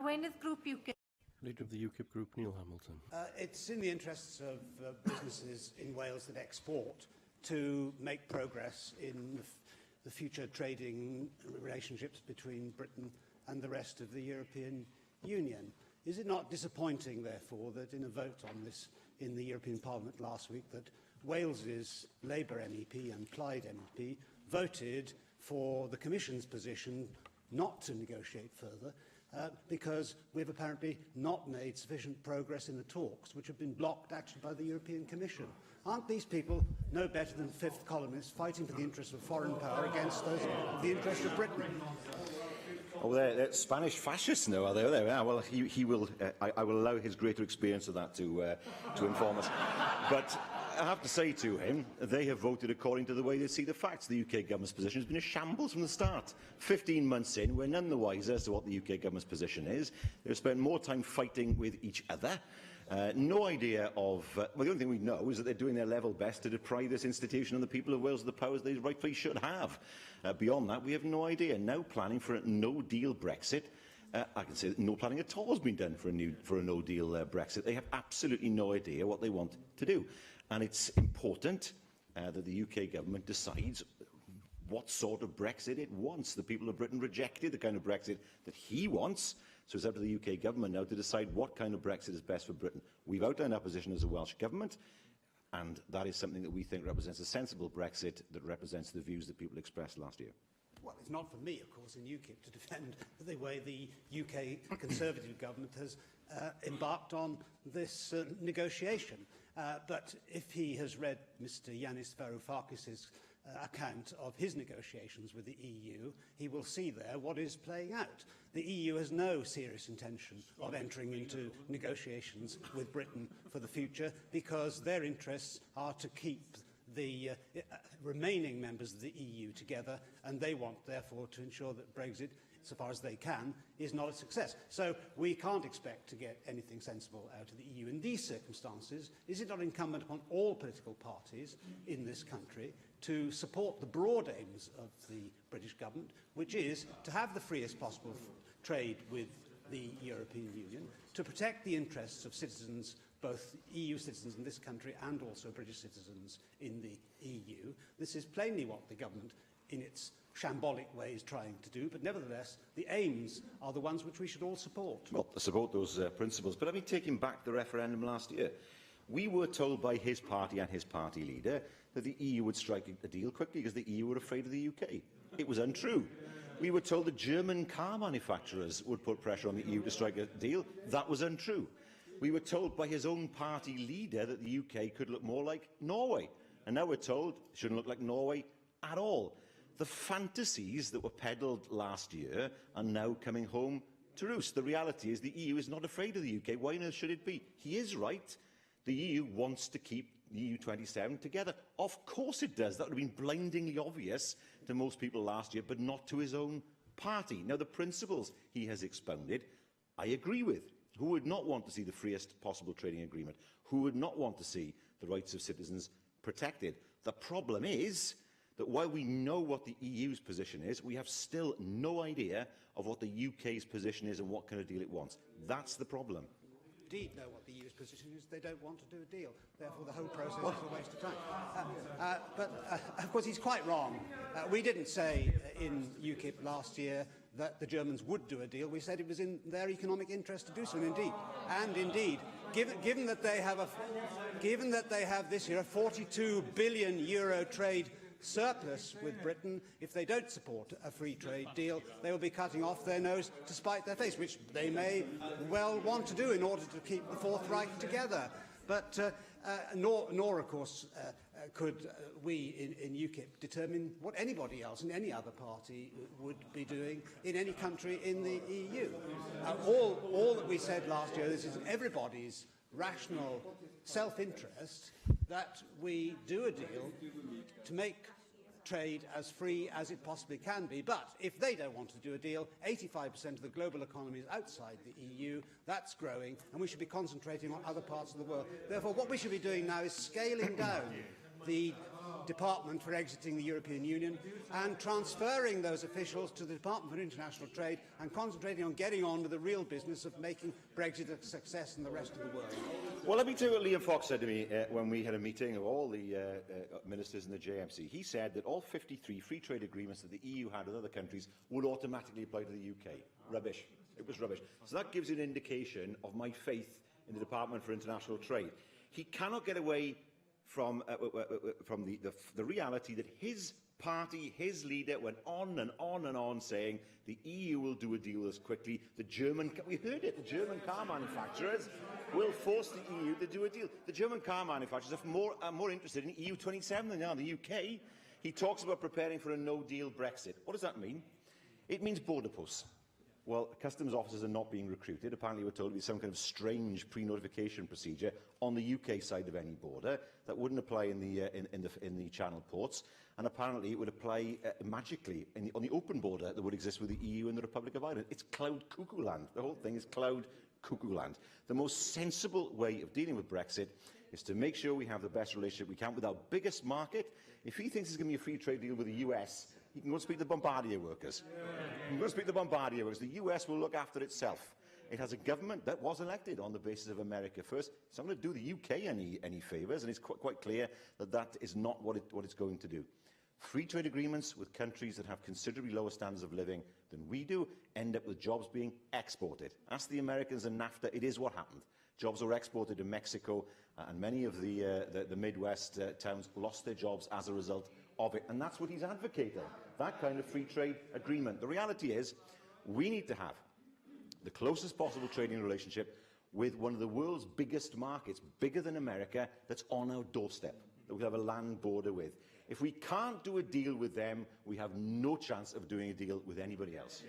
Carwyn, Group UKIP. Leader of the UKIP Group, Neil Hamilton. It's in the interests of businesses in Wales that export to make progress in the future trading relationships between Britain and the rest of the European Union. Is it not disappointing, therefore, that in a vote on this in the European Parliament last week, that Wales's Labour MEP and Clyde MEP voted for the Commission's position not to negotiate further, because we've apparently not made sufficient progress in the talks, which have been blocked actually by the European Commission? Aren't these people no better than fifth columnists fighting for the interests of foreign power against those of the interests of Britain? Oh, they're Spanish fascists now, are they? Well, he will. I will allow his greater experience of that to inform us. But I have to say to him, they have voted according to the way they see the facts. The UK government's position has been a shambles from the start. 15 months in, we're none the wiser as to what the UK government's position is. They've spent more time fighting with each other. No idea of... well, the only thing we know is that they're doing their level best to deprive this institution and the people of Wales of the powers they rightfully should have. Beyond that, we have no idea. Now planning for a no-deal Brexit. I can say that no planning at all has been done for a no-deal Brexit. They have absolutely no idea what they want to do. And it's important that the UK government decides what sort of Brexit it wants. The people of Britain rejected the kind of Brexit that he wants, so it's up to the UK government now to decide what kind of Brexit is best for Britain. We've outlined our position as a Welsh government, and that is something that we think represents a sensible Brexit that represents the views that people expressed last year. Well, it's not for me, of course, in UKIP to defend the way the UK Conservative government has embarked on this negotiation. But if he has read Mr Yanis Varoufakis' account of his negotiations with the EU, he will see there what is playing out. The EU has no serious intention of entering into negotiations with Britain for the future, because their interests are to keep the remaining members of the EU together, and they want, therefore, to ensure that Brexit, so far as they can, is not a success. So we can't expect to get anything sensible out of the EU. In these circumstances, is it not incumbent upon all political parties in this country to support the broad aims of the British government, which is to have the freest possible trade with the European Union, to protect the interests of citizens, both EU citizens in this country and also British citizens in the EU? This is plainly what the government, in its shambolic way, is trying to do, but nevertheless, the aims are the ones which we should all support. Well, I support those principles, but let me take him back to the referendum last year. We were told by his party and his party leader that the EU would strike a deal quickly because the EU were afraid of the UK. It was untrue. We were told that German car manufacturers would put pressure on the EU to strike a deal. That was untrue. We were told by his own party leader that the UK could look more like Norway. And now we're told it shouldn't look like Norway at all. The fantasies that were peddled last year are now coming home to roost. The reality is the EU is not afraid of the UK. Why on earth should it be? He is right. The EU wants to keep the EU 27 together. Of course it does. That would have been blindingly obvious to most people last year, but not to his own party. Now, the principles he has expounded, I agree with. Who would not want to see the freest possible trading agreement? Who would not want to see the rights of citizens protected? The problem is that while we know what the EU's position is, we have still no idea of what the UK's position is and what kind of deal it wants. That's the problem. Indeed know what the EU's position is. They don't want to do a deal. Therefore, the whole process is a waste of time. But of course, he's quite wrong. We didn't say in UKIP last year that the Germans would do a deal. We said it was in their economic interest to do so, and indeed, given that they have this year a €42 billion trade surplus with Britain, if they don't support a free trade deal, they will be cutting off their nose to spite their face, which they may well want to do in order to keep the Fourth Reich together. But nor of course, could we in UKIP determine what anybody else in any other party would be doing in any country in the EU. All that we said last year, this is in everybody's rational self-interest that we do a deal to make trade as free as it possibly can be. But if they don't want to do a deal, 85% of the global economy is outside the EU. That's growing, and we should be concentrating on other parts of the world. Therefore, what we should be doing now is scaling down the Department for exiting the European Union and transferring those officials to the Department for International Trade and concentrating on getting on with the real business of making Brexit a success in the rest of the world. Well, let me tell you what Liam Fox said to me when we had a meeting of all the ministers in the JMC. He said that all 53 free trade agreements that the EU had with other countries would automatically apply to the UK. Rubbish. It was rubbish. So that gives you an indication of my faith in the Department for International Trade. He cannot get away from the reality that his party, his leader, went on and on and on saying the EU will do a deal with us quickly. We heard it, the German car manufacturers will force the EU to do a deal. The German car manufacturers are more interested in EU 27 than they are the UK. He talks about preparing for a no-deal Brexit. What does that mean? It means border posts. Well, customs officers are not being recruited. Apparently, we're told to be some kind of strange pre-notification procedure on the UK side of any border that wouldn't apply in the Channel ports, and apparently it would apply magically on the open border that would exist with the EU and the Republic of Ireland. It's cloud cuckoo land. The whole thing is cloud cuckoo land. The most sensible way of dealing with Brexit is to make sure we have the best relationship we can with our biggest market. If he thinks there's going to be a free trade deal with the US, he can go and speak to the Bombardier workers. He can go and speak to the Bombardier workers. The US will look after itself. It has a government that was elected on the basis of America first. It's not going to do the UK any favours, and it's quite clear that that is not what it's going to do. Free trade agreements with countries that have considerably lower standards of living than we do end up with jobs being exported. Ask the Americans in NAFTA, it is what happened. Jobs were exported to Mexico, and many of the Midwest towns lost their jobs as a result of it. And that's what he's advocating, that kind of free trade agreement. The reality is, we need to have the closest possible trading relationship with one of the world's biggest markets, bigger than America, that's on our doorstep, that we have a land border with. If we can't do a deal with them, we have no chance of doing a deal with anybody else.